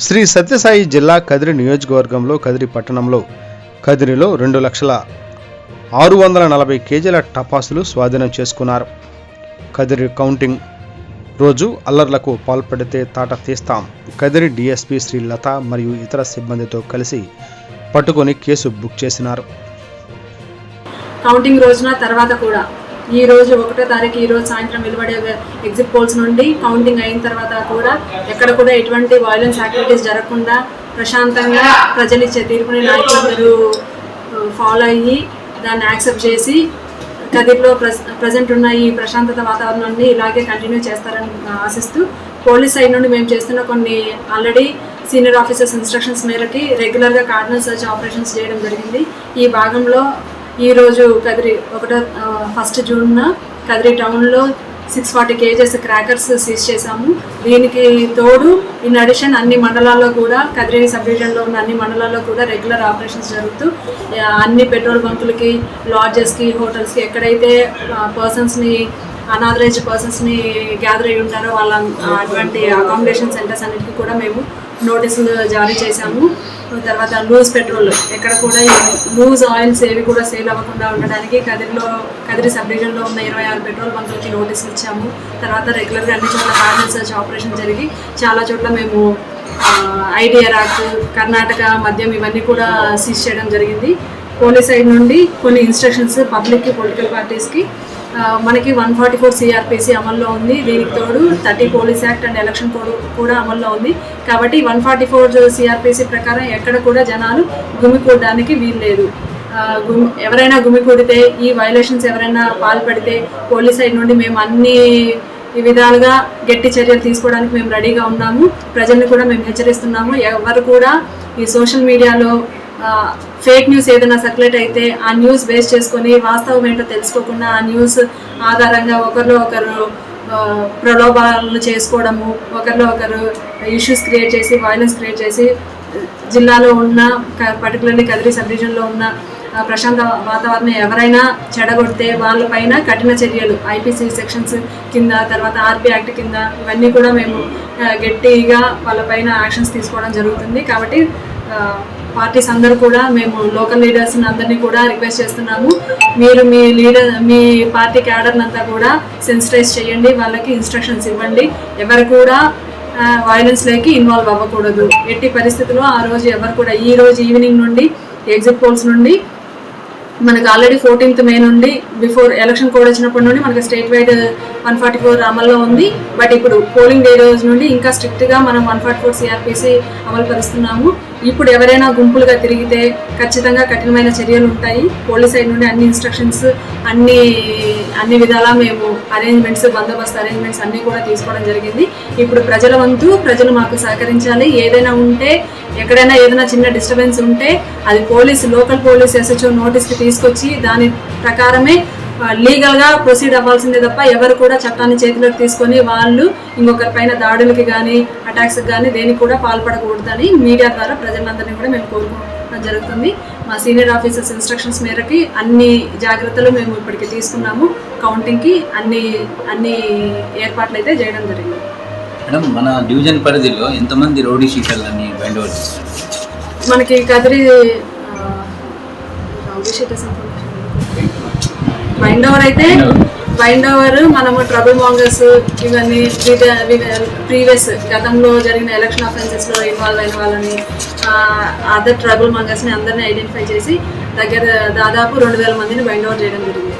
శ్రీ సత్యసాయి జిల్లా కదిరి నియోజకవర్గంలో కదిరి పట్టణంలో కదిరిలో 2,640,000 కేజీల టపాసులు స్వాధీనం చేసుకున్నారు. కదిరి కౌంటింగ్ రోజు అల్లర్లకు పాల్పడితే తాట తీస్తాం. కదిరి డిఎస్పీ శ్రీ లత మరియు ఇతర సిబ్బందితో కలిసి పట్టుకొని కేసు బుక్ చేసినారు. కౌంటింగ్ రోజున తర్వాత కూడా ఈ రోజు 1వ తారీఖు ఈ రోజు సాయంత్రం వెలువడే ఎగ్జిట్ పోల్స్ నుండి కౌంటింగ్ అయిన తర్వాత కూడా ఎక్కడ కూడా ఎటువంటి వైలెన్స్ యాక్టివిటీస్ జరగకుండా ప్రశాంతంగా ప్రజలు ఇచ్చే తీర్పుని నాయకులందరూ ఫాలో అయ్యి దాన్ని యాక్సెప్ట్ చేసి కదిరిలో ప్రజెంట్ ఉన్న ఈ ప్రశాంతత వాతావరణాన్ని ఇలాగే కంటిన్యూ చేస్తారని ఆశిస్తూ పోలీస్ సైడ్ నుండి మేము చేస్తున్న కొన్ని ఆల్రెడీ సీనియర్ ఆఫీసర్స్ ఇన్స్ట్రక్షన్స్ మేరకి రెగ్యులర్గా కార్డినల్ సర్చ్ ఆపరేషన్స్ చేయడం జరిగింది. ఈ భాగంలో ఈరోజు కదిరి 1 జూన్న కదిరి టౌన్లో 640 kgs క్రాకర్స్ సీజ్ చేశాము. దీనికి తోడు ఇన్ అడిషన్ అన్ని మండలాల్లో కూడా కదిరి సబ్ డివిజన్లో ఉన్న అన్ని మండలాల్లో కూడా రెగ్యులర్ ఆపరేషన్స్ జరుగుతూ అన్ని పెట్రోల్ బంకులకి, లాడ్జెస్కి, హోటల్స్కి ఎక్కడైతే పర్సన్స్ని అనాథరైజ్డ్ పర్సన్స్ని గ్యాదర్ అయ్యి ఉంటారో వాళ్ళ అటువంటి అకామిడేషన్ సెంటర్స్ అన్నిటికీ కూడా మేము నోటీసులు జారీ చేశాము. తర్వాత లూజ్ పెట్రోల్ ఎక్కడ కూడా లూజ్ ఆయిల్స్ ఏవి కూడా సేల్ అవ్వకుండా ఉండడానికి కదిరి సబ్ డివిజన్లో ఉన్న 26 పెట్రోల్ బంకులకి నోటీసులు ఇచ్చాము. తర్వాత రెగ్యులర్గా అన్ని చోట్ల కార్డినల్ సర్చ్ ఆపరేషన్ జరిగి చాలా చోట్ల మేము ఐడిఆర్ యాక్ట్, కర్ణాటక మద్యం ఇవన్నీ కూడా సీజ్ చేయడం జరిగింది. పోలీస్ సైడ్ నుండి కొన్ని ఇన్స్ట్రక్షన్స్ పబ్లిక్కి, పొలిటికల్ పార్టీస్కి మనకి 144 CRPC అమల్లో ఉంది. దీనికి తోడు 30 police act and election code కూడా అమల్లో ఉంది. కాబట్టి 144 CRPC ప్రకారం ఎక్కడ కూడా జనాలు గుమికూడడానికి వీల్లేదు. ఎవరైనా గుమికూడితే, ఈ వైలేషన్స్ ఎవరైనా పాల్పడితే పోలీస్ సైడ్ నుండి మేము అన్ని విధాలుగా గట్టి చర్యలు తీసుకోవడానికి మేము రెడీగా ఉన్నాము. ప్రజల్ని కూడా మేము హెచ్చరిస్తున్నాము. ఎవరు కూడా ఈ సోషల్ మీడియాలో ఫేక్ న్యూస్ ఏదైనా సర్క్యులేట్ అయితే ఆ న్యూస్ బేస్ చేసుకొని వాస్తవం ఏంటో తెలుసుకోకుండా ఆ న్యూస్ ఆధారంగా ఒకరిలో ఒకరు ప్రలోభాలను చేసుకోవడము, ఒకరిలో ఒకరు ఇష్యూస్ క్రియేట్ చేసి, వైలెన్స్ క్రియేట్ చేసి జిల్లాలో ఉన్న పర్టికులర్లీ కదిరి సబ్ డివిజన్లో ఉన్న ప్రశాంత వాతావరణం ఎవరైనా చెడగొడితే వాళ్ళపైన కఠిన చర్యలు IPC సెక్షన్స్ కింద, తర్వాత RP యాక్ట్ కింద ఇవన్నీ కూడా మేము గట్టిగా వాళ్ళపైన యాక్షన్స్ తీసుకోవడం జరుగుతుంది. కాబట్టి పార్టీస్ అందరూ కూడా మేము లోకల్ లీడర్స్ని అందరినీ కూడా రిక్వెస్ట్ చేస్తున్నాము. మీరు మీ పార్టీ క్యాడర్ని అంతా కూడా సెన్సిటైజ్ చేయండి, వాళ్ళకి ఇన్స్ట్రక్షన్స్ ఇవ్వండి. ఎవరు కూడా వైలెన్స్లోకి ఇన్వాల్వ్ అవ్వకూడదు. ఎట్టి పరిస్థితుల్లో ఆ రోజు ఎవరు కూడా ఈ రోజు ఈవినింగ్ నుండి ఎగ్జిట్ పోల్స్ నుండి మనకు ఆల్రెడీ 14th May నుండి బిఫోర్ ఎలక్షన్ కోడ్ వచ్చినప్పటి నుండి మనకి స్టేట్ వైడ్ 144 అమల్లో ఉంది. బట్ ఇప్పుడు పోలింగ్ డే రోజు నుండి ఇంకా స్ట్రిక్ట్గా మనం 144 CRPC అమలు పరుస్తున్నాము. ఇప్పుడు ఎవరైనా గుంపులుగా తిరిగితే ఖచ్చితంగా కఠినమైన చర్యలు ఉంటాయి. పోలీస్ సైడ్ నుండి అన్ని ఇన్స్ట్రక్షన్స్, అన్ని విధాలా మేము బందోబస్తు అరేంజ్మెంట్స్ అన్నీ కూడా తీసుకోవడం జరిగింది. ఇప్పుడు ప్రజల వంతు ప్రజలు మాకు సహకరించాలి. ఏదైనా ఉంటే, ఎక్కడైనా ఏదైనా చిన్న డిస్టర్బెన్స్ ఉంటే అది లోకల్ పోలీస్ SHO నోటీస్కి తీసుకొచ్చి దాని ప్రకారమే లీగల్గా ప్రొసీడ్ అవ్వాల్సిందే తప్ప ఎవరు కూడా చట్టాన్ని చేతిలోకి తీసుకొని వాళ్ళు ఇంకొకరి పైన దాడులకి కానీ, అటాక్స్కి కానీ దేనికి కూడా పాల్పడకూడదని మీడియా ద్వారా ప్రజలందరినీ కూడా మేము కోరుకోవడం జరుగుతుంది. మా సీనియర్ ఆఫీసర్స్ ఇన్స్ట్రక్షన్స్ మేరకి అన్ని జాగ్రత్తలు మేము ఇప్పటికి తీసుకున్నాము. కౌంటింగ్కి అన్ని ఏర్పాట్లు అయితే చేయడం జరిగింది. మేడం, మన డివిజన్ పరిధిలో ఎంతమంది రౌడీ షీటర్లని బైండ్ ఓవర్ చేస్తారు? మనకి Kadiri rowdy sheeters bind over మనము ట్రబుల్ మాంగర్స్ ఇవన్నీ ప్రీవియస్ గతంలో జరిగిన ఎలక్షన్ అఫెన్సెస్లో ఇన్వాల్వ్ అయిన వాళ్ళని, అదర్ ట్రబుల్ మాంగర్స్ని అందరినీ ఐడెంటిఫై చేసి దాదాపు 2,000 మందిని బైండ్ ఓవర్ చేయడం జరిగింది.